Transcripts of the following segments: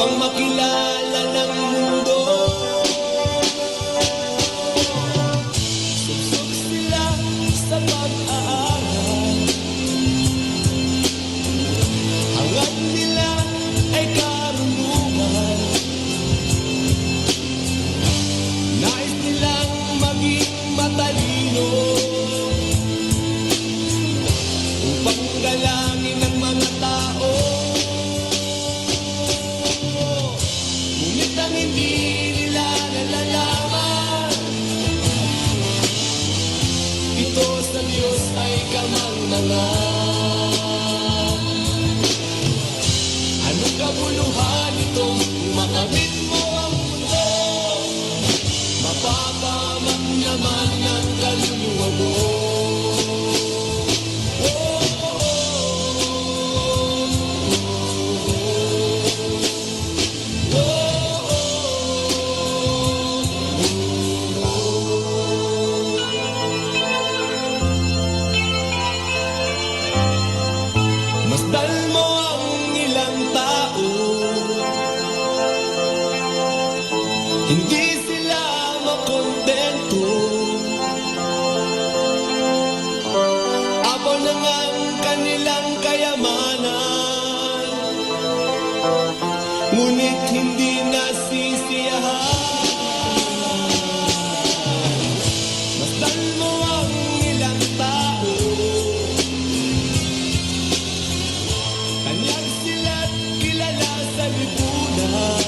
upang makilala ng mundo. Suksok sila sa pag-aaral, hangad nila ay karunungan. Nais nilang maging matalino upang galangin ng mga tao. Ngunit ang hindi nila nalalaman, ito sa Diyos ay kamangmangan. Anong kabuluhan itong makamit mo ang mundo? Mapapamang naman ng kaluluwa mo. Masdan mo ang ilang tao, hindi sila makontento. Apaw na nga ang kanilang kayamanan, ngunit hindi nasisiyahan. Masdan mo ang ilang tao, kanyang sila't kilala sa lipunan.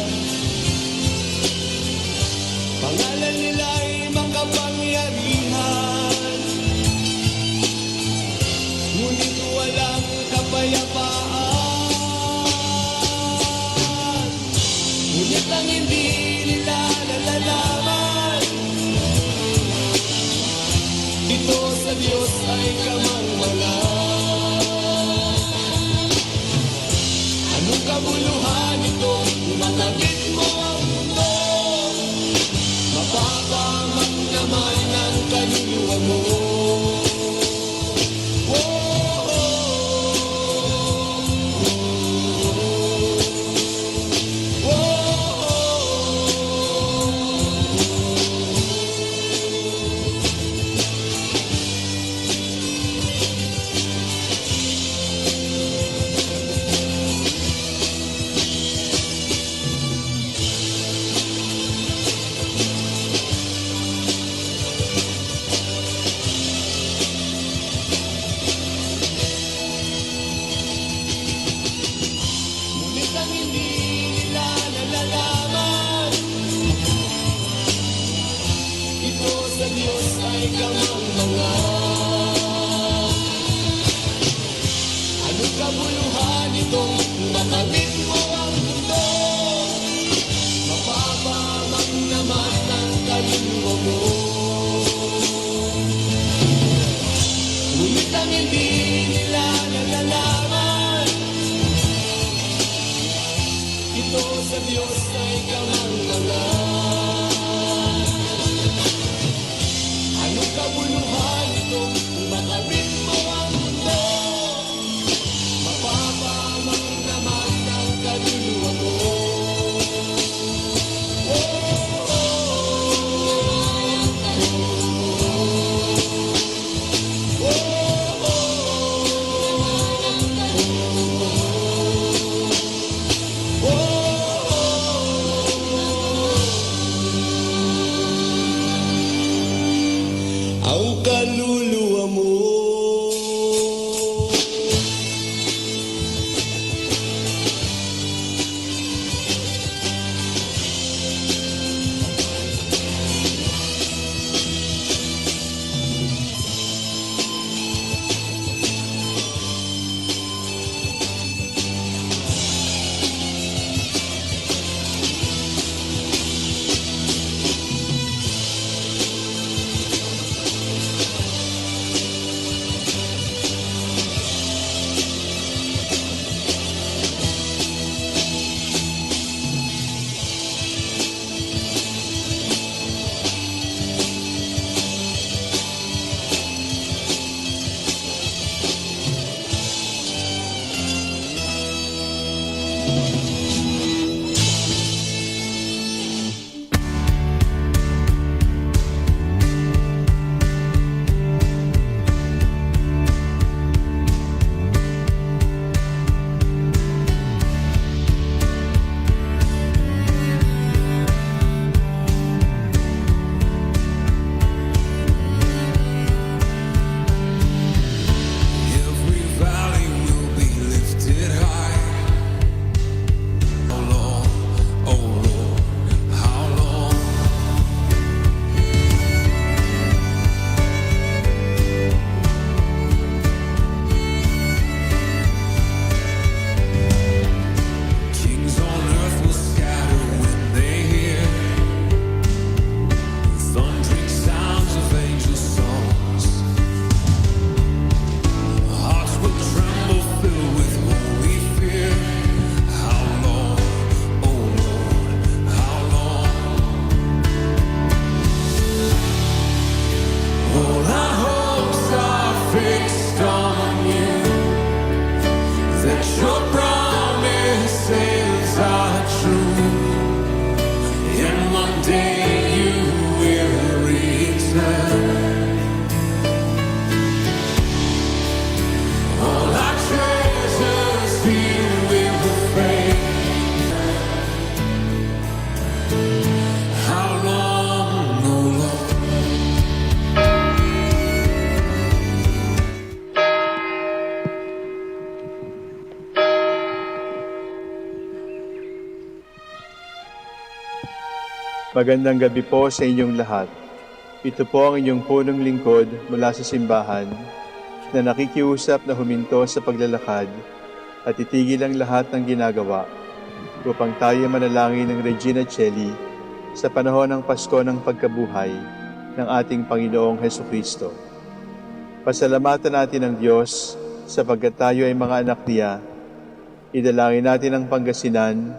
Pangalan nila'y makapangyarihan, ngunit walang kapayapaan. Ngunit ang hindi nila nalalaman, ito sa Diyos ay kamangmangan. Anong kabuluhan ito kung makamit mo ang mundo? Mapapamang naman ang kaluluwa mo. Ngunit ang hindi nila nalalaman, ito sa Diyos ay kamangmangan. Anong kabuluhan itong makamit mo ang mundo? Mapapamang naman ang kaluluwa mo. Ngunit ang hindi nila nalalaman, ito sa Diyos ay kamangmangan. Anong kabuluhan ito kung makamit mo ang mundo? Mapapamang naman ang kaluluwa mo. Ang kaluluwa mo. Magandang gabi po sa inyong lahat. Ito po ang inyong punong lingkod mula sa simbahan na nakikiusap na huminto sa paglalakad at itigil ang lahat ng ginagawa upang tayo manalangin ng Regina Coeli sa panahon ng Pasko ng pagkabuhay ng ating Panginoong Hesukristo. Pasalamatan natin ang Diyos sapagkat tayo ay mga anak niya. Idalangin natin ang Pangasinan,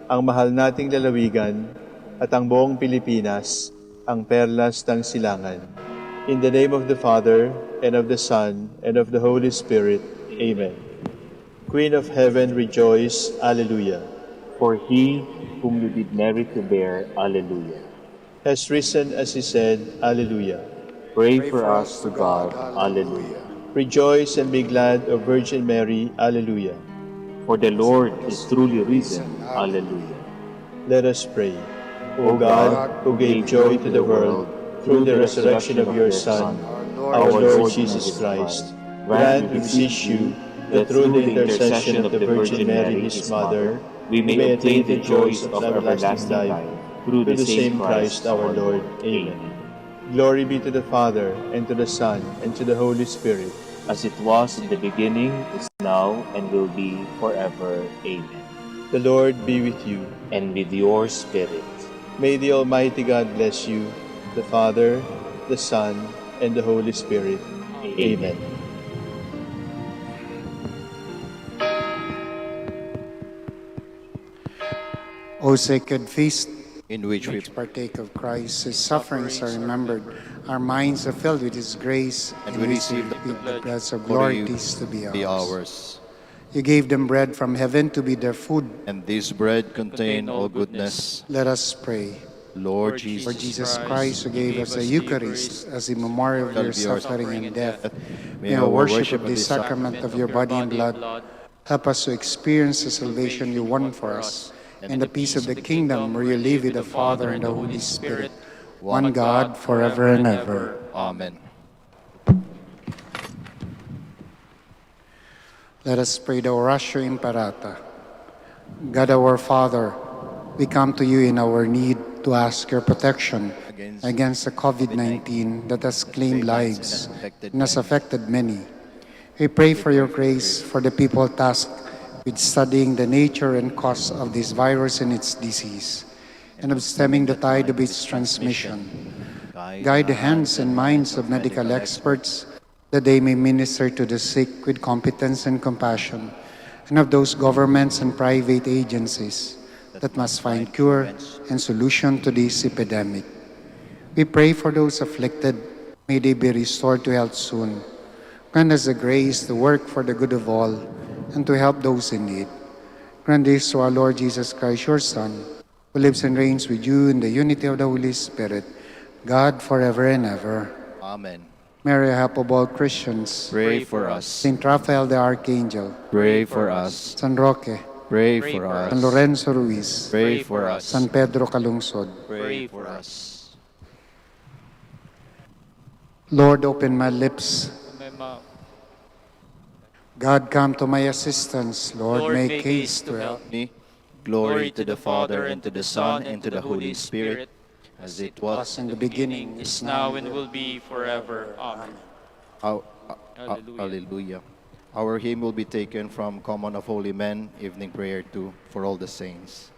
ang mahal nating lalawigan, at ang buong Pilipinas, ang perlas ng silangan. In the name of the Father, and of the Son, and of the Holy Spirit. Amen. Queen of Heaven, rejoice. Alleluia. For he whom you did merit to bear, Alleluia. Has risen as he said, Alleluia. Pray for us to God, Alleluia. Rejoice and be glad, O Virgin Mary. Alleluia. For the Lord is truly risen, Alleluia. Let us pray. O God, who gave joy to the world through the resurrection of your Son, our Lord Jesus Christ, grant, we beseech you, that through the intercession of the Virgin Mary, his Mother, we may obtain the joys of everlasting life, through the same Christ our Lord. Amen. Glory be to the Father, and to the Son, and to the Holy Spirit, As it was in the beginning, is now, and will be forever. Amen. The Lord be with you. And with your spirit. May the Almighty God bless you, the Father, the Son, and the Holy Spirit. Amen. O sacred feast, in which we partake of Christ, his sufferings are remembered, our minds are filled with his grace, and we receive the bread of glory glory to be ours. ours. You gave them bread from heaven to be their food. And this bread contain all goodness. Let us pray. Lord For Jesus, Jesus Christ, who gave us the Eucharist as a memorial of your suffering and death, may our worship of the sacrament of your body and blood help us to experience the salvation you won for us, and the peace of the kingdom where you live with the Father and the Holy Spirit, one God, forever and ever. Amen. Let us pray the Oratio Imperata. God our Father, we come to you in our need to ask your protection against the COVID-19 that has claimed lives and has affected many. We pray for your grace for the people tasked with studying the nature and cause of this virus and its disease, and of stemming the tide of its transmission. Guide the hands and minds of medical experts that they may minister to the sick with competence and compassion, and of those governments and private agencies that must find cure and solution to this epidemic. We pray for those afflicted, may they be restored to health soon. Grant us the grace to work for the good of all and to help those in need. Grant this to our Lord Jesus Christ, your Son, who lives and reigns with you in the unity of the Holy Spirit, God forever and ever. Amen. Mary, help of all Christians. Pray for us. Saint Raphael the Archangel. Pray for us. San Roque. Pray for us. San Lorenzo Ruiz. Pray for us. San Pedro Calungsod. Pray for us. Lord, open my lips. God, come to my assistance. Lord, make haste to help. Glory to the Father, and to the Son, and to the Holy Spirit, as it was In the beginning, is now, and will be forever. Amen. Hallelujah. Our hymn will be taken from Common of Holy Men, Evening Prayer 2, for all the saints.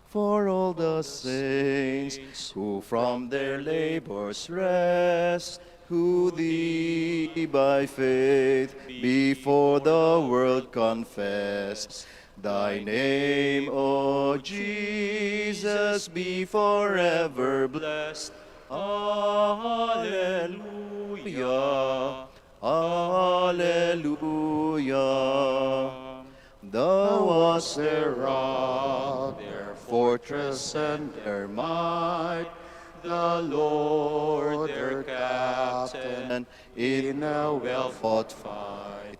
For all the saints who from their labors rest, who thee by faith before the world confess, thy name, O Jesus, be forever blessed. Alleluia. Alleluia. Thou wast their rock, their fortress and their might, the Lord their captain in a well-fought fight.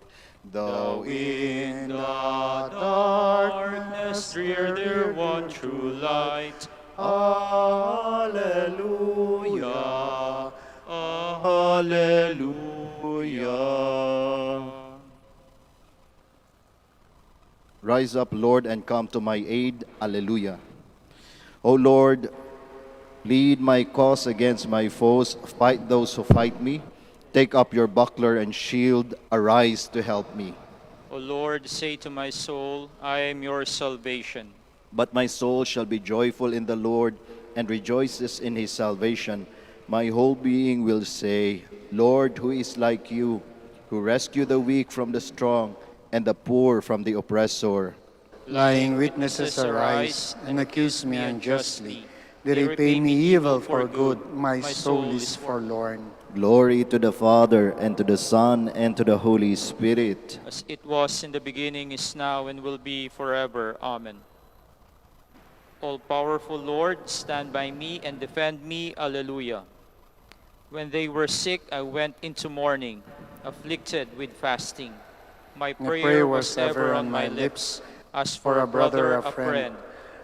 Though in the darkness rear their one true light. Alleluia. Alleluia. Rise up, Lord, and come to my aid. Alleluia. O Lord, Plead my cause against my foes, fight those who fight me. Take up your buckler and shield, arise to help me. O Lord, say to my soul, I am your salvation. But my soul shall be joyful in the Lord and rejoices in his salvation. My whole being will say, Lord, who is like you, who rescue the weak from the strong and the poor from the oppressor? Lying witnesses arise and accuse me unjustly. They repay me evil for good. My soul is forlorn. Glory to the Father, and to the Son, and to the Holy Spirit. As it was in the beginning, is now, and will be forever. Amen. All-powerful Lord, stand by me and defend me. Alleluia. When they were sick, I went into mourning, afflicted with fasting. My prayer was ever on my lips, as for a brother, a friend.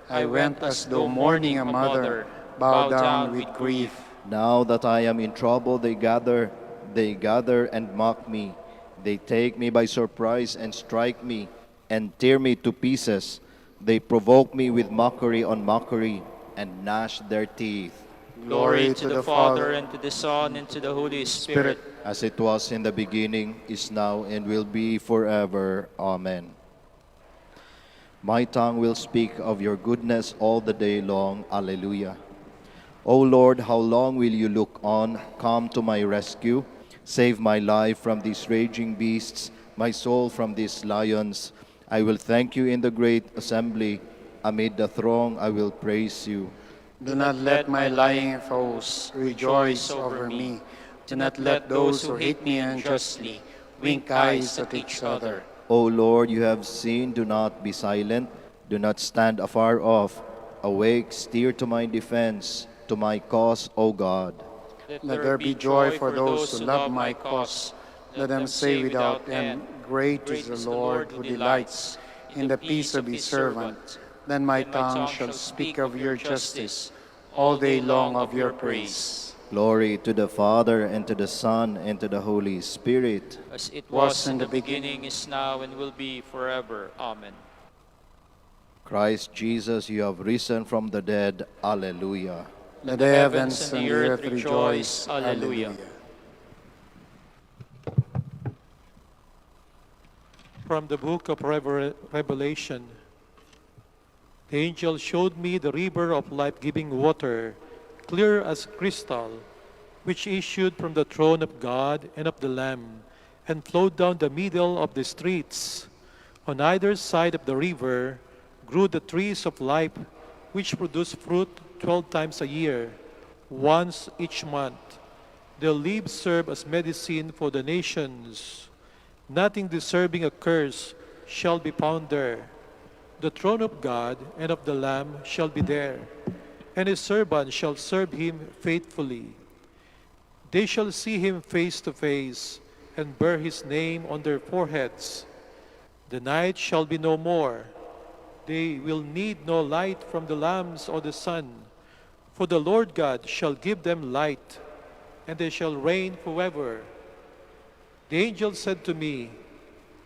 I went as though mourning a mother, bowed down with grief. Now that I am in trouble, they gather and mock me. They take me by surprise and strike me and tear me to pieces. They provoke me with mockery on mockery and gnash their teeth. Glory to the Father, and to the Son, and to the Holy Spirit. As it was in the beginning, is now, and will be forever. Amen. My tongue will speak of your goodness all the day long. Alleluia. O Lord, how long will you look on? Come to my rescue. Save my life from these raging beasts, my soul from these lions. I will thank you in the great assembly. Amid the throng, I will praise you. Do not let my lying foes rejoice over me. Do not let those who hate me unjustly wink eyes at each other. O Lord, you have seen, do not be silent. Do not stand afar off. Awake, steer to my defense, to my cause, O God. Let there be joy for those who love my cause. Let them say without end, Great is the Lord who delights in the peace of his servant. Then my tongue shall speak of your justice, all day long of your praise. Glory to the Father, and to the Son, and to the Holy Spirit. As it was in the beginning, is now, and will be forever. Amen. Christ Jesus, you have risen from the dead. Alleluia. Let the heavens and the earth rejoice. Alleluia. From the book of Revelation, the angel showed me the river of life-giving water, clear as crystal, which issued from the throne of God and of the Lamb, and flowed down the middle of the streets. On either side of the river grew the trees of life, which produce fruit 12 times a year, once each month. Their leaves serve as medicine for the nations. Nothing deserving a curse shall be found there. The throne of God and of the Lamb shall be there, and his servants shall serve him faithfully. They shall see him face to face, and bear his name on their foreheads. The night shall be no more. They will need no light from the lamps or the sun, for the Lord God shall give them light, and they shall reign forever. The angel said to me,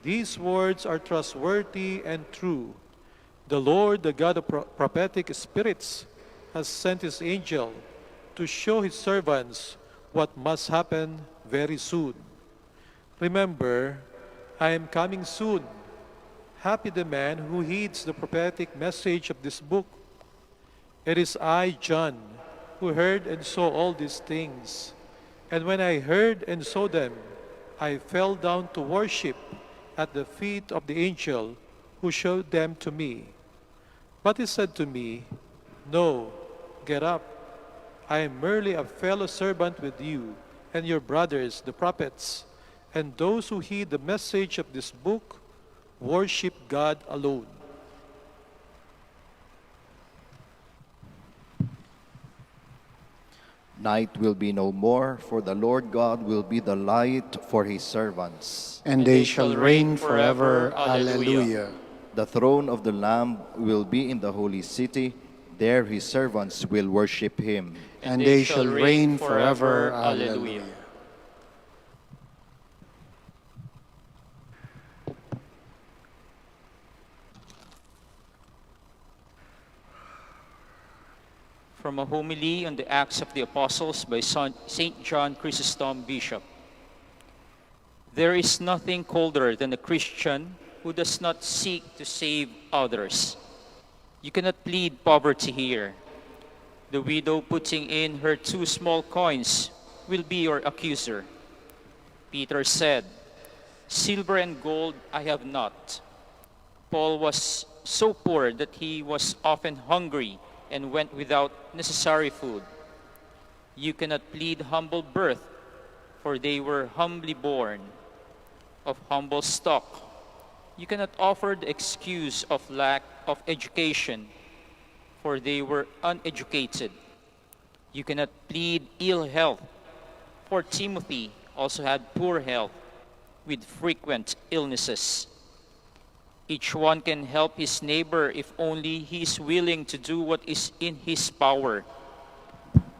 These words are trustworthy and true. The Lord, the God of prophetic spirits, has sent his angel to show his servants what must happen very soon. Remember, I am coming soon. Happy the man who heeds the prophetic message of this book. It is I, John, who heard and saw all these things. And when I heard and saw them, I fell down to worship at the feet of the angel who showed them to me. But he said to me, No, get up. I am merely a fellow servant with you and your brothers, the prophets, and those who heed the message of this book. Worship God alone. Night will be no more, for the Lord God will be the light for his servants. And they shall reign forever. Alleluia. The throne of the Lamb will be in the holy city. There his servants will worship him. And they shall reign forever. Alleluia. From a homily on the Acts of the Apostles by St. John Chrysostom, Bishop. There is nothing colder than a Christian who does not seek to save others. You cannot plead poverty here. The widow putting in her 2 small coins will be your accuser. Peter said, "Silver and gold I have not." Paul was so poor that he was often hungry and went without necessary food. You cannot plead humble birth, for they were humbly born, of humble stock. You cannot offer the excuse of lack of education, for they were uneducated. You cannot plead ill health, for Timothy also had poor health, with frequent illnesses. Each one can help his neighbor if only he is willing to do what is in his power.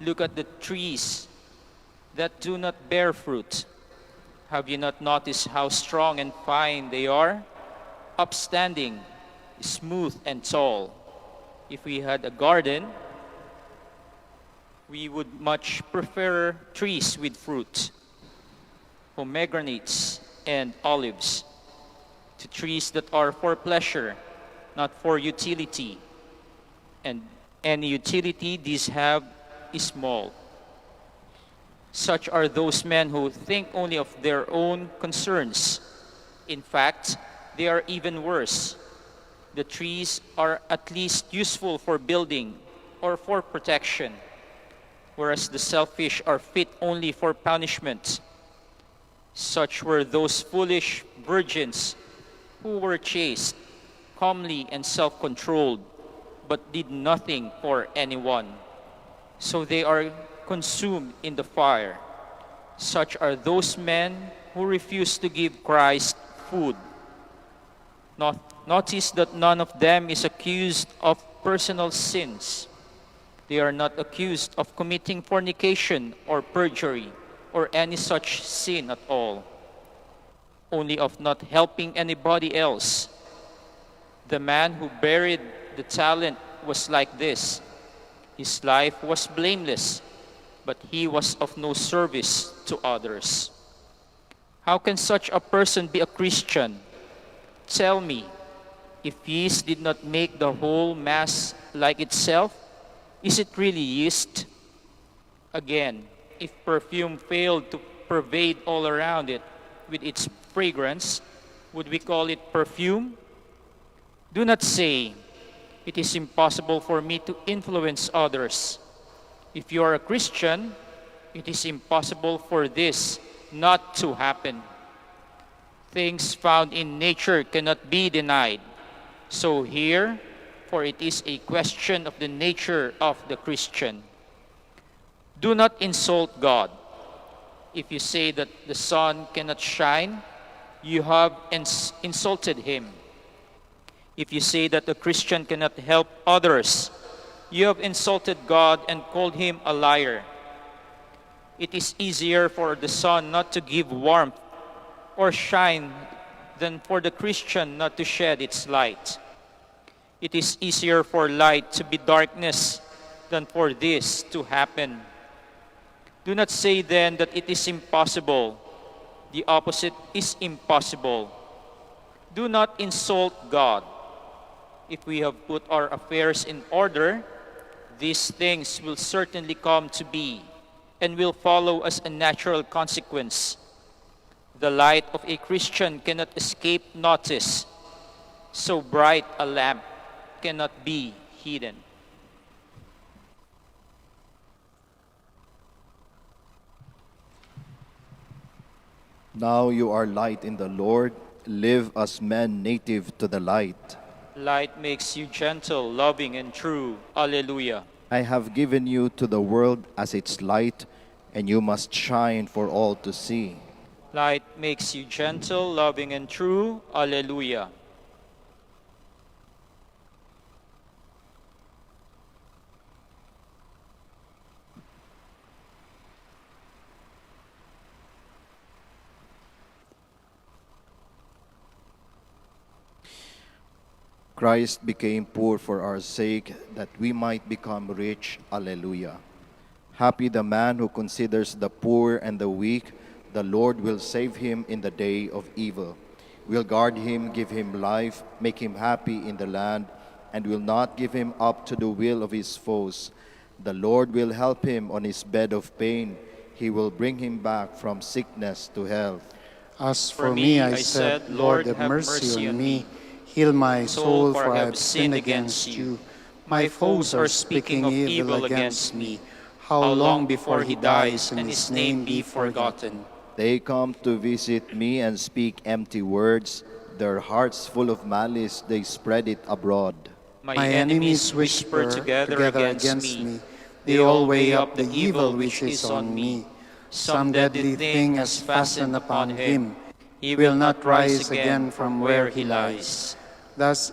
Look at the trees that do not bear fruit. Have you not noticed how strong and fine they are? Upstanding, smooth and tall. If we had a garden, we would much prefer trees with fruit, pomegranates and olives, to trees that are for pleasure, not for utility. And any utility these have is small. Such are those men who think only of their own concerns. In fact, they are even worse. The trees are at least useful for building or for protection, whereas the selfish are fit only for punishment. Such were those foolish virgins who were chaste, comely and self-controlled, but did nothing for anyone. So they are consumed in the fire. Such are those men who refuse to give Christ food. Notice that none of them is accused of personal sins. They are not accused of committing fornication or perjury or any such sin at all, only of not helping anybody else. The man who buried the talent was like this. His life was blameless, but he was of no service to others. How can such a person be a Christian? Tell me, if yeast did not make the whole mass like itself, is it really yeast? Again, if perfume failed to pervade all around it with its fragrance, would we call it perfume? Do not say, "It is impossible for me to influence others." If you are a Christian, it is impossible for this not to happen. Things found in nature cannot be denied. So here, for it is a question of the nature of the Christian. Do not insult God. If you say that the sun cannot shine, you have insulted him. If you say that the Christian cannot help others, you have insulted God and called him a liar. It is easier for the sun not to give warmth or shine than for the Christian not to shed its light. It is easier for light to be darkness than for this to happen. Do not say then that it is impossible. The opposite is impossible. Do not insult God. If we have put our affairs in order, these things will certainly come to be and will follow as a natural consequence. The light of a Christian cannot escape notice. So bright a lamp cannot be hidden. Now you are light in the Lord. Live as men native to the light. Light makes you gentle, loving, and true. Alleluia. I have given you to the world as its light, and you must shine for all to see. Light makes you gentle, loving, and true. Alleluia. Christ became poor for our sake, that we might become rich. Alleluia. Happy the man who considers the poor and the weak. The Lord will save him in the day of evil. Will guard him, give him life, make him happy in the land, and will not give him up to the will of his foes. The Lord will help him on his bed of pain. He will bring him back from sickness to health. As for me, I said, Lord, have mercy on me. Heal my soul, for I have sinned against you. My foes are speaking of evil against me. How long before he dies and his name be forgotten? They come to visit me and speak empty words. Their hearts full of malice, they spread it abroad. My enemies whisper together against me. They all weigh up the evil which is on me. Some deadly thing has fastened upon him. He will not rise again from where he lies. Thus,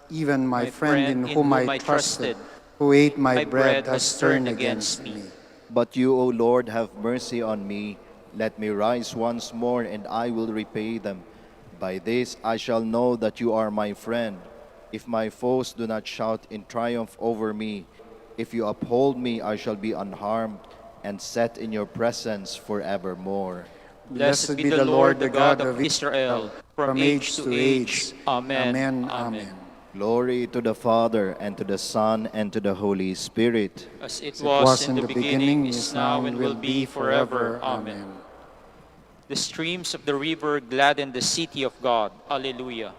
even my friend in whom I trusted, who ate my bread, has turned against me. But you, O Lord, have mercy on me. Let me rise once more, and I will repay them. By this I shall know that you are my friend, if my foes do not shout in triumph over me. If you uphold me, I shall be unharmed, and set in your presence forevermore. Blessed be the Lord, the God of Israel, from age to age. Amen. Amen. Amen. Glory to the Father, and to the Son, and to the Holy Spirit. As it was in the beginning, is now, and will be forever. Amen. The streams of the river gladden the city of God. Alleluia.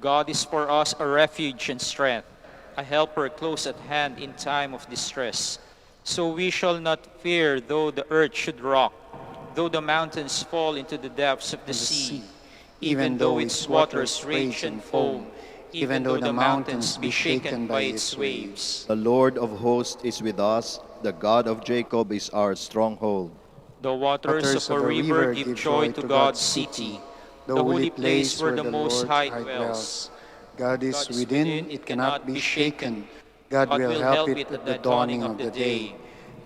God is for us a refuge and strength, a helper close at hand in time of distress. So we shall not fear, though the earth should rock, though the mountains fall into the depths of the sea, even though its waters rage and foam, even though the mountains be shaken by its waves. The Lord of hosts is with us. The God of Jacob is our stronghold. The waters of a river give joy to God's city, the holy place where the Most High dwells. God is within, it cannot be shaken. God will help it at the dawning of the day.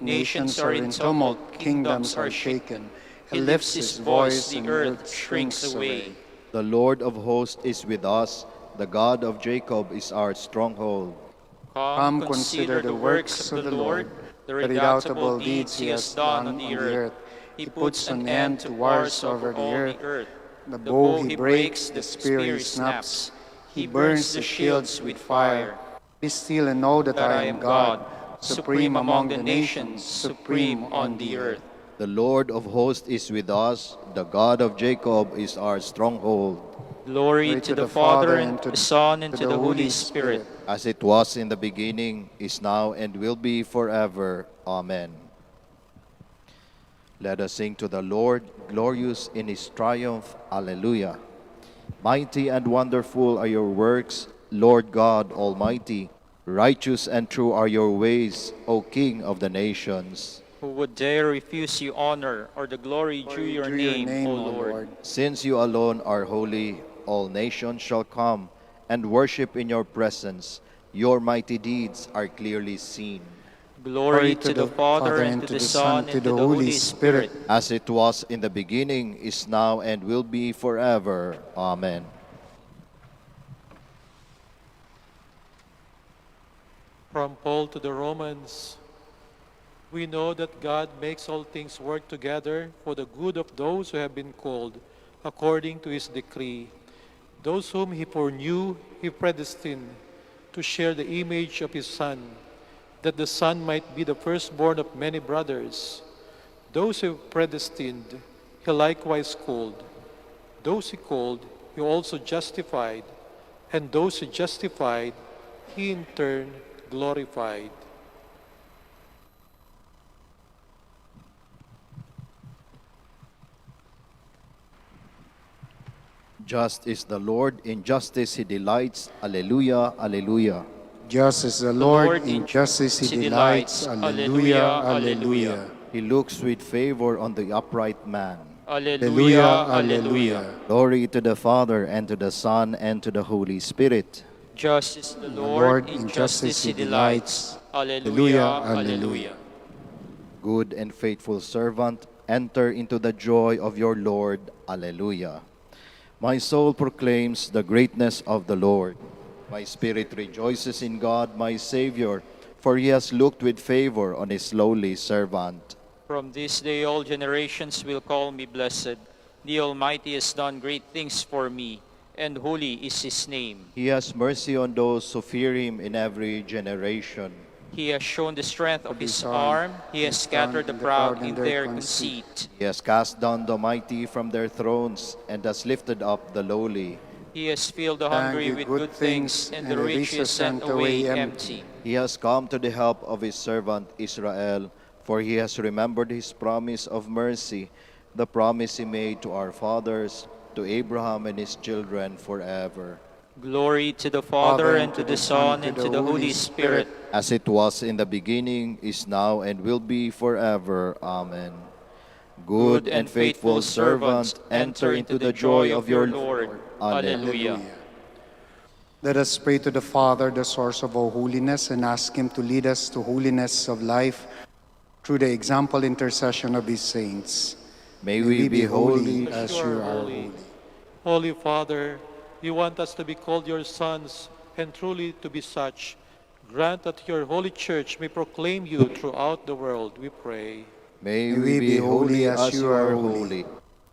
Nations are in tumult, kingdoms are shaken. He lifts his voice, the earth shrinks away. The Lord of hosts is with us. The God of Jacob is our stronghold. Come, consider the works of the Lord, the redoubtable deeds he has done on the earth. He puts an end to wars over the earth. The bow he breaks, the spear he snaps. He burns the shields with fire. Be still and know that I am God, supreme among the nations, supreme on the earth. The Lord of hosts is with us. The God of Jacob is our stronghold. Glory to the Father, and to the Son, and to the Holy Spirit. As it was in the beginning, is now, and will be forever. Amen. Let us sing to the Lord, glorious in his triumph. Alleluia. Mighty and wonderful are your works, Lord God Almighty. Righteous and true are your ways, O King of the nations. Who would dare refuse you honor, or the glory due your name, O Lord? Since you alone are holy, all nations shall come and worship in your presence. Your mighty deeds are clearly seen. Glory to the Father, and to the Son, and to the Holy Spirit. As it was in the beginning, is now, and will be forever. Amen. From Paul to the Romans, we know that God makes all things work together for the good of those who have been called according to his decree. Those whom he foreknew, he predestined to share the image of his Son, that the Son might be the firstborn of many brothers. Those he predestined, he likewise called. Those he called, he also justified. And those he justified, he in turn glorified. Just is the Lord, in justice he delights. Alleluia, alleluia. Just is the Lord, in justice he delights. Alleluia, alleluia. He looks with favor on the upright man. Alleluia, alleluia. Glory to the Father, and to the Son, and to the Holy Spirit. Just is the Lord, in justice he delights. Alleluia, alleluia. Good and faithful servant, enter into the joy of your Lord. Alleluia. My soul proclaims the greatness of the Lord. My spirit rejoices in God, my Savior, for he has looked with favor on his lowly servant. From this day all generations will call me blessed. The Almighty has done great things for me, and holy is his name. He has mercy on those who fear him in every generation. He has shown the strength of his Son, arm. He has and scattered the strengthened proud in their conceit. He has cast down the mighty from their thrones and has lifted up the lowly. He has filled the Thank hungry you, with good good things, and the rich is sent away empty. He has come to the help of his servant Israel, for he has remembered his promise of mercy, the promise he made to our fathers, to Abraham and his children forever. Glory to the Father, and to the Son, and to the Holy Spirit. As it was in the beginning, is now, and will be forever. Amen. Good and faithful servant, enter into the joy of your Lord. Alleluia. Let us pray to the Father, the source of all holiness, and ask him to lead us to holiness of life through the example intercession of his saints. May we be holy. as you are holy. Holy Father, you want us to be called your sons, and truly to be such. Grant that your holy church may proclaim you throughout the world, we pray. May we be holy as you are holy.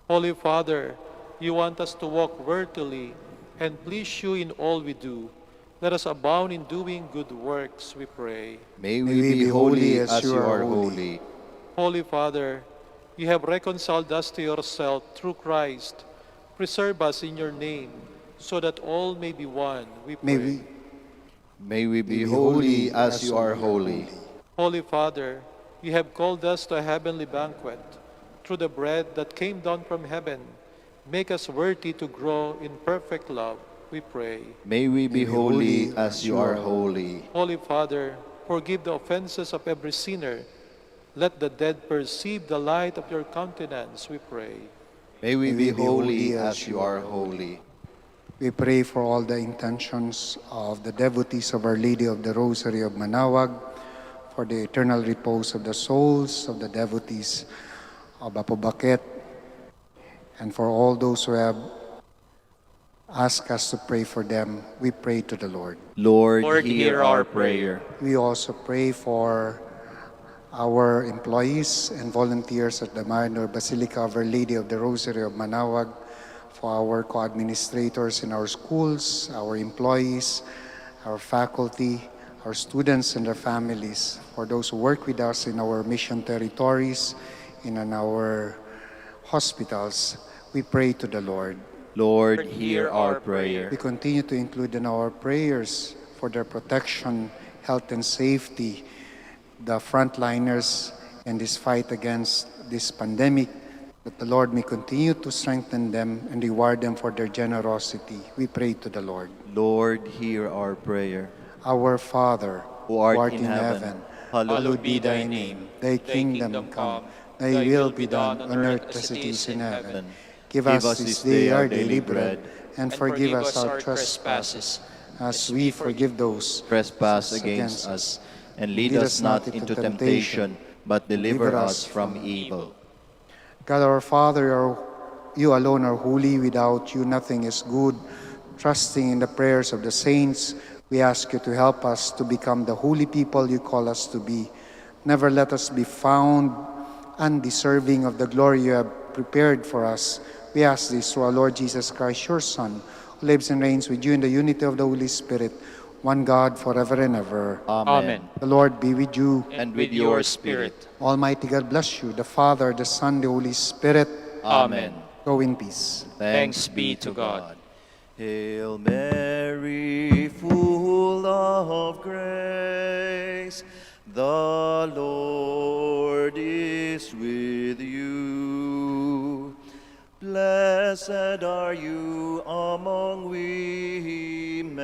Holy Father, you want us to walk worthily and please you in all we do. Let us abound in doing good works, we pray. May we be holy as you are holy. Holy Father, you have reconciled us to yourself through Christ. Preserve us in your name, so that all may be one, we pray. May we be holy as you are holy. Holy Father, you have called us to a heavenly banquet. Through the bread that came down from heaven, make us worthy to grow in perfect love, we pray. May we be holy as you are holy. Holy Father, forgive the offenses of every sinner. Let the dead perceive the light of your countenance, we pray. May we be holy as you are holy. We pray for all the intentions of the devotees of Our Lady of the Rosary of Manaoag, for the eternal repose of the souls of the devotees of Apobaket, and for all those who have asked us to pray for them. We pray to the Lord. Lord, hear our prayer. We also pray for our employees and volunteers at the Minor Basilica of Our Lady of the Rosary of Manaoag, for our co-administrators in our schools, our employees, our faculty, our students and their families, for those who work with us in our mission territories, in our hospitals. We pray to the Lord. Lord, hear our prayer. We continue to include in our prayers for their protection, health, and safety, the frontliners in this fight against this pandemic, that the Lord may continue to strengthen them and reward them for their generosity. We pray to the Lord. Lord, hear our prayer. Our Father, Who art in heaven, Hallowed be thy name. Thy kingdom come, thy will be done on earth as it is in heaven. Give us this day our daily bread, and forgive us our trespasses, as we forgive those trespass against us, and lead us not into temptation, but deliver us from evil. God our Father, you alone are holy. Without you nothing is good. Trusting in the prayers of the saints, we ask you to help us to become the holy people you call us to be. Never let us be found undeserving of the glory you have prepared for us. We ask this through our Lord Jesus Christ, your Son, who lives and reigns with you in the unity of the Holy Spirit, one God, forever and ever. Amen. The Lord be with you. And with your spirit. Almighty God bless you, the Father, the Son, the Holy Spirit. Amen. Go in peace. Thanks be to God. Hail Mary, full of grace, the Lord is with you. Blessed are you among women,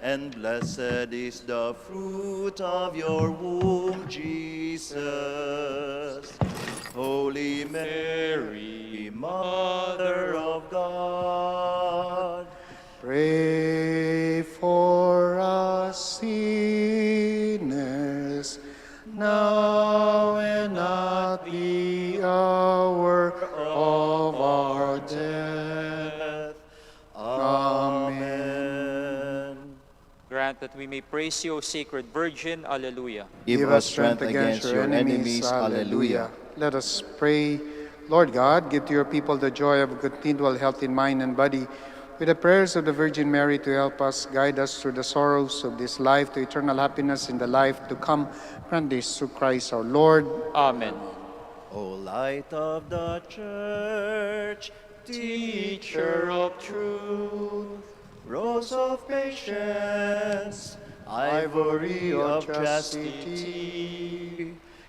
and blessed is the fruit of your womb, Jesus. Holy Mary, Mother of God, Pray for us sinners, now and at the hour of our death. that we may praise you, O Sacred Virgin. Alleluia. Give us strength against your enemies. Alleluia. Let us pray. Lord God, give to your people the joy of continual health in mind and body, with the prayers of the Virgin Mary to help us, guide us through the sorrows of this life to eternal happiness in the life to come. Grant this through Christ our Lord. Amen. O light of the Church, teacher of truth, rose of patience, ivory of chastity,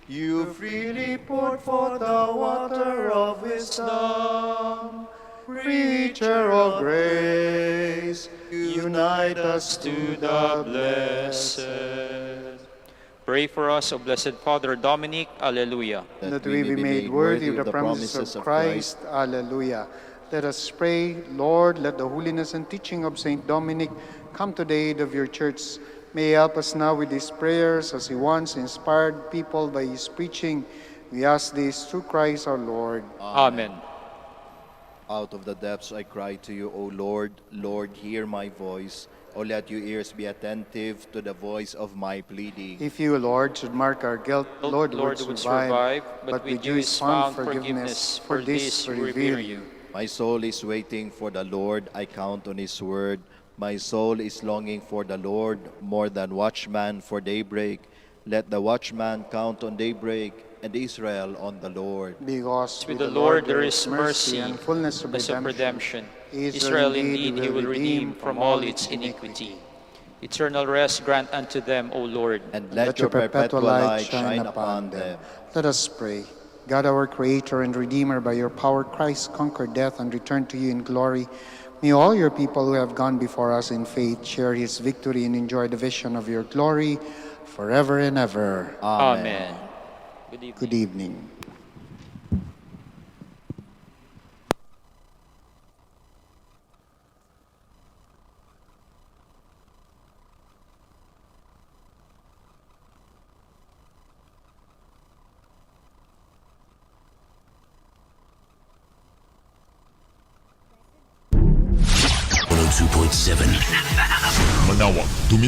you freely poured forth the water of wisdom. Preacher of grace, unite us to the blessed. Pray for us, O Blessed Father Dominic. Alleluia. That we be made worthy of the promises of Christ. Alleluia. Let us pray. Lord, let the holiness and teaching of Saint Dominic come to the aid of your church. May he help us now with these prayers as he once inspired people by his preaching. We ask this through Christ our Lord. Amen. Out of the depths I cry to you, O Lord. Lord, hear my voice. O let your ears be attentive to the voice of my pleading. If you, Lord, should mark our guilt, Lord would survive, but with you is found forgiveness. For this we revere you. My soul is waiting for the Lord. I count on his word. My soul is longing for the Lord more than watchman for daybreak. Let the watchman count on daybreak, and Israel on the Lord. Because With the Lord there is mercy and fullness of redemption. Israel indeed he will redeem from all its iniquity. Eternal rest grant unto them, O Lord. And let your perpetual light shine upon them. Let us pray. God, our Creator and Redeemer, by your power Christ conquered death and returned to you in glory. May all your people who have gone before us in faith share his victory and enjoy the vision of your glory forever and ever. Amen. Good evening. Good evening. Manaoag,